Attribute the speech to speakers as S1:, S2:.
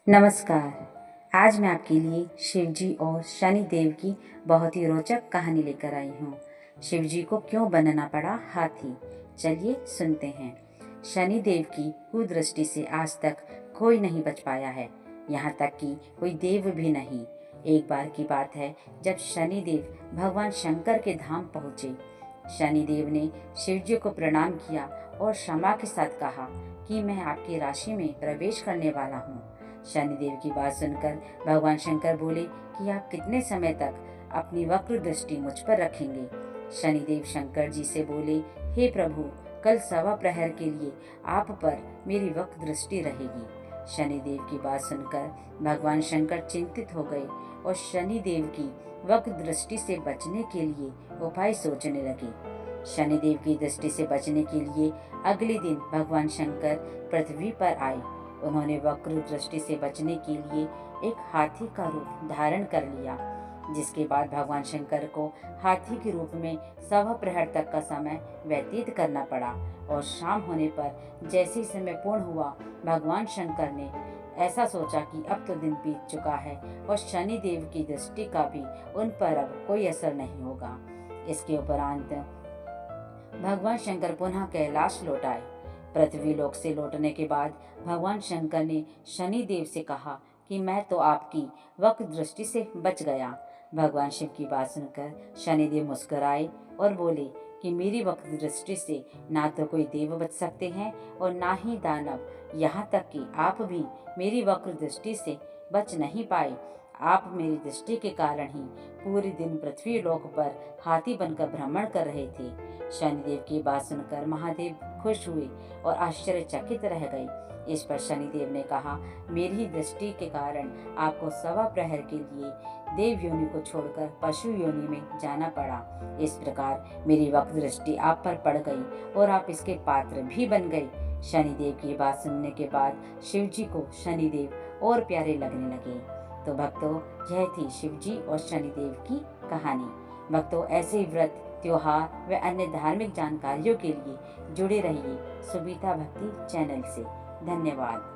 S1: नमस्कार। आज मैं आपके लिए शिवजी और शनिदेव की बहुत ही रोचक कहानी लेकर आई हूँ। शिवजी को क्यों बनना पड़ा हाथी, चलिए सुनते हैं। शनिदेव की कुदृष्टि से आज तक कोई नहीं बच पाया है, यहाँ तक कि कोई देव भी नहीं। एक बार की बात है जब शनिदेव भगवान शंकर के धाम पहुँचे। शनिदेव ने शिवजी को प्रणाम किया और क्षमा के साथ कहा कि मैं आपकी राशि में प्रवेश करने वाला हूँ। शनिदेव की बात सुनकर भगवान शंकर बोले कि आप कितने समय तक अपनी वक्र दृष्टि मुझ पर रखेंगे। शनिदेव शंकर जी से बोले, हे प्रभु, कल सवा प्रहर के लिए आप पर मेरी वक्र दृष्टि रहेगी। शनिदेव की बात सुनकर भगवान शंकर चिंतित हो गए और शनिदेव की वक्र दृष्टि से बचने के लिए उपाय सोचने लगे। शनिदेव की दृष्टि से बचने के लिए अगले दिन भगवान शंकर पृथ्वी पर आए। उन्होंने वक्र दृष्टि से बचने के लिए एक हाथी का रूप धारण कर लिया, जिसके बाद भगवान शंकर को हाथी के रूप में सवा प्रहर तक का समय व्यतीत करना पड़ा। और शाम होने पर जैसे ही समय पूर्ण हुआ, भगवान शंकर ने ऐसा सोचा कि अब तो दिन बीत चुका है और शनिदेव की दृष्टि का भी उन पर अब कोई असर नहीं होगा। इसके उपरांत भगवान शंकर पुनः कैलाश लौट आए। पृथ्वी लोक से लौटने के बाद भगवान शंकर ने शनिदेव से कहा कि मैं तो आपकी वक्र दृष्टि से बच गया। भगवान शिव की बात सुनकर शनिदेव मुस्कुराए और बोले कि मेरी वक्र दृष्टि से ना तो कोई देव बच सकते हैं और ना ही दानव, यहाँ तक कि आप भी मेरी वक्र दृष्टि से बच नहीं पाए। आप मेरी दृष्टि के कारण ही पूरे दिन पृथ्वी लोक पर हाथी बनकर भ्रमण कर रहे थे। शनिदेव की बात सुनकर महादेव खुश हुए और आश्चर्यचकित रह गए। इस पर शनिदेव ने कहा, मेरी दृष्टि के कारण आपको सवा प्रहर के लिए देव योनि को छोड़कर पशु योनि में जाना पड़ा। इस प्रकार मेरी वक्र दृष्टि आप पर पड़ गई और आप इसके पात्र भी बन गए। शनिदेव की बात सुनने के बाद शिवजी को शनिदेव और प्यारे लगने लगे। तो भक्तों, यह थी शिवजी और शनिदेव की कहानी। भक्तों, ऐसे ही व्रत, त्योहार व अन्य धार्मिक जानकारियों के लिए जुड़े रहिए सुबीता भक्ति चैनल से। धन्यवाद।